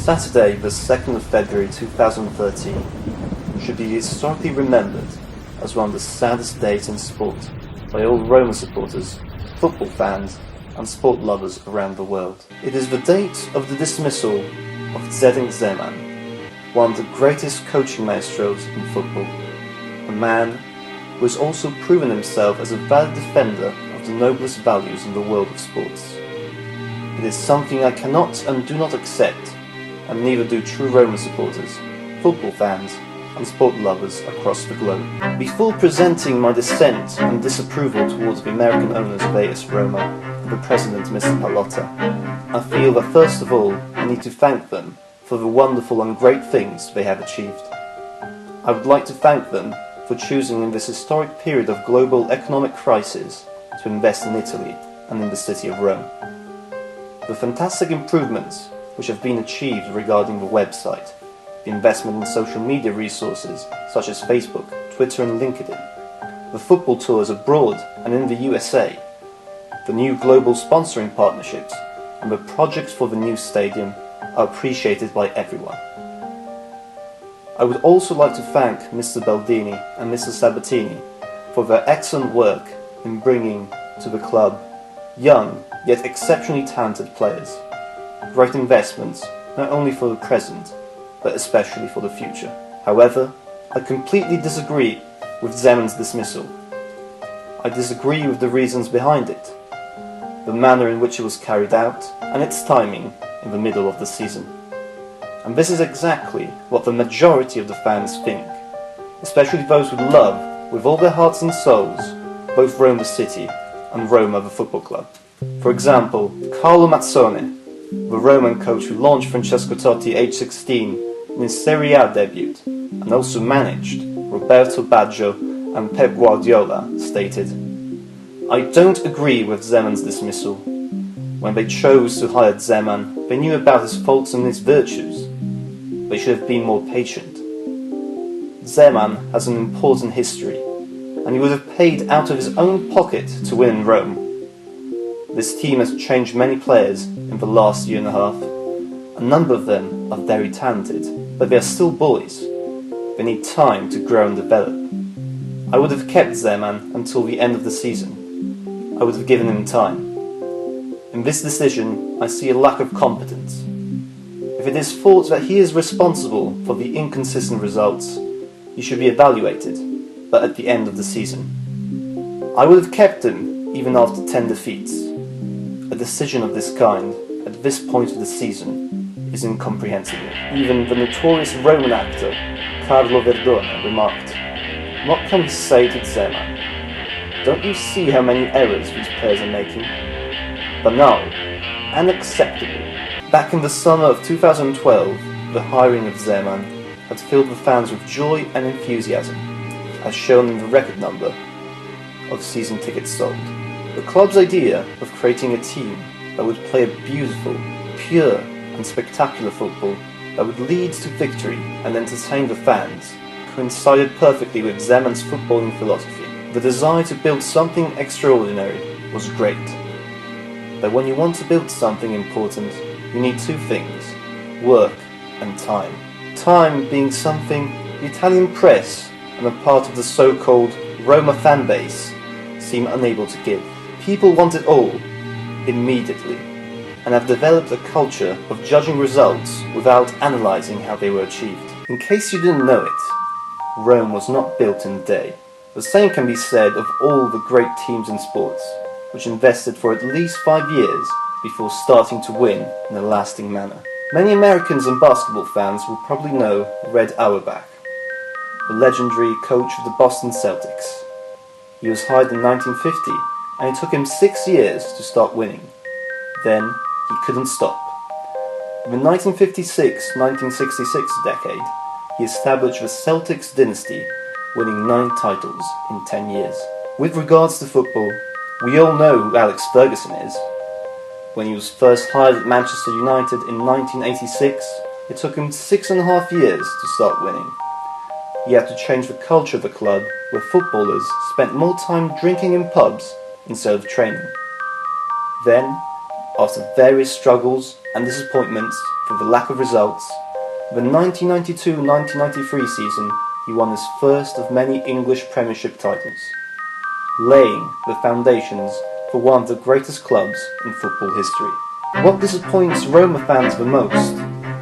Saturday, the 2nd of February 2013, should be historically remembered as one of the saddest days in sport by all Roma supporters, football fans, and sport lovers around the world. It is the date of the dismissal of Zdenek Zeman, one of the greatest coaching maestros in football, a man who has also proven himself as a valid defender of the noblest values in the world of sports. It is something I cannot and do not accept, and neither do true Roma supporters, football fans, and sport lovers across the globe. Before presenting my dissent and disapproval towards the American owners of AS Roma and the president, Mr. Pallotta, I feel that first of all I need to thank them for the wonderful and great things they have achieved. I would like to thank them for choosing in this historic period of global economic crisis to invest in Italy and in the city of Rome. The fantastic improvements which have been achieved regarding the website, the investment in social media resources such as Facebook, Twitter and LinkedIn, the football tours abroad and in the USA, the new global sponsoring partnerships, and the projects for the new stadium are appreciated by everyone. I would also like to thank Mr. Baldini and Mr. Sabatini for their excellent work in bringing to the club young yet exceptionally talented players. Great investments not only for the present but especially for the future. However, I completely disagree with Zeman's dismissal. I disagree with the reasons behind it, the manner in which it was carried out, and its timing in the middle of the season. And this is exactly what the majority of the fans think, especially those who love, with all their hearts and souls, both Rome the city and Roma the football club. For example, Carlo Mazzone, the Roman coach who launched Francesco Totti age 16 in his Serie A debut, and also managed Roberto Baggio and Pep Guardiola, stated, "I don't agree with Zeman's dismissal. When they chose to hire Zeman, they knew about his faults and his virtues. They should have been more patient. Zeman has an important history, and he would have paid out of his own pocket to win in Rome. This team has changed many players in the last year and a half. A number of them are very talented, but they are still boys. They need time to grow and develop. I would have kept Zeman until the end of the season. I would have given him time. In this decision, I see a lack of competence. If it is thought that he is responsible for the inconsistent results, he should be evaluated, but at the end of the season. I would have kept him even after 10 defeats. A decision of this kind, at this point of the season, is incomprehensible." Even the notorious Roman actor, Carlo Verdone, remarked, "What can we say to Zeman? Don't you see how many errors these players are making? Banal, unacceptable." Back in the summer of 2012, the hiring of Zeman had filled the fans with joy and enthusiasm, as shown in the record number of season tickets sold. The club's idea of creating a team that would play a beautiful, pure and spectacular football that would lead to victory and entertain the fans coincided perfectly with Zeman's footballing philosophy. The desire to build something extraordinary was great. But when you want to build something important, you need two things: work and time. Time being something the Italian press and a part of the so-called Roma fan base seem unable to give. People want it all, immediately, and have developed a culture of judging results without analysing how they were achieved. In case you didn't know it, Rome was not built in a day. The same can be said of all the great teams in sports, which invested for at least 5 years before starting to win in a lasting manner. Many Americans and basketball fans will probably know Red Auerbach, the legendary coach of the Boston Celtics. He was hired in 1950, and it took him 6 years to start winning. Then, he couldn't stop. In the 1956-1966 decade, he established the Celtics dynasty, winning 9 titles in 10 years. With regards to football, we all know who Alex Ferguson is. When he was first hired at Manchester United in 1986, it took him 6.5 years to start winning. He had to change the culture of the club, where footballers spent more time drinking in pubs instead of training. Then, after various struggles and disappointments for the lack of results, the 1992-1993 season he won his first of many English Premiership titles, laying the foundations for one of the greatest clubs in football history. What disappoints Roma fans the most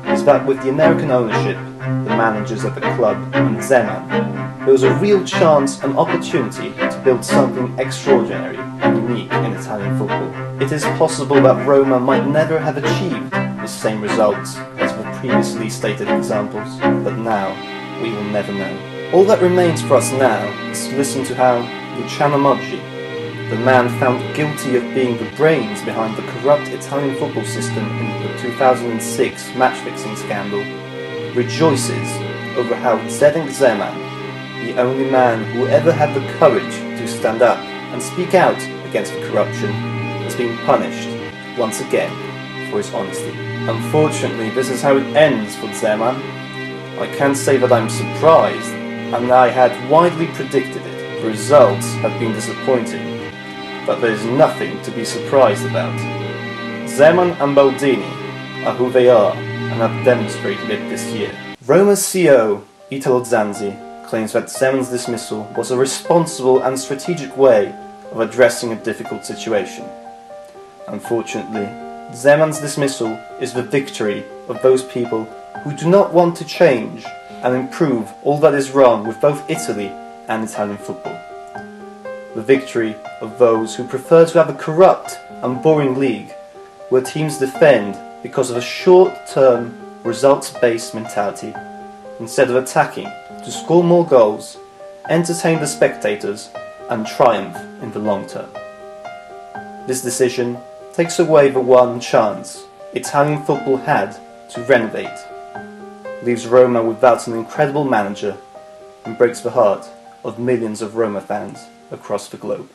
is that with the American ownership, the managers at the club, and Zeman, there was a real chance and opportunity to build something extraordinary and unique in Italian football. It is possible that Roma might never have achieved the same results as the previously stated examples, but now we will never know. All that remains for us now is to listen to how Luciano Moggi, the man found guilty of being the brains behind the corrupt Italian football system in the 2006 match-fixing scandal, rejoices over how Zdenek Zeman, the only man who ever had the courage to stand up and speak out against the corruption, has been punished once again for his honesty. Unfortunately, this is how it ends for Zeman. I can't say that I'm surprised, and I had widely predicted it. The results have been disappointing, but there is nothing to be surprised about. Zeman and Baldini are who they are and have demonstrated it this year. Roma's CEO, Italo Zanzi, claims that Zeman's dismissal was a responsible and strategic way of addressing a difficult situation. Unfortunately, Zeman's dismissal is the victory of those people who do not want to change and improve all that is wrong with both Italy and Italian football. The victory of those who prefer to have a corrupt and boring league where teams defend because of a short-term, results-based mentality instead of attacking to score more goals, entertain the spectators and triumph in the long term. This decision takes away the one chance Italian football had to renovate, leaves Roma without an incredible manager, and breaks the heart of millions of Roma fans across the globe.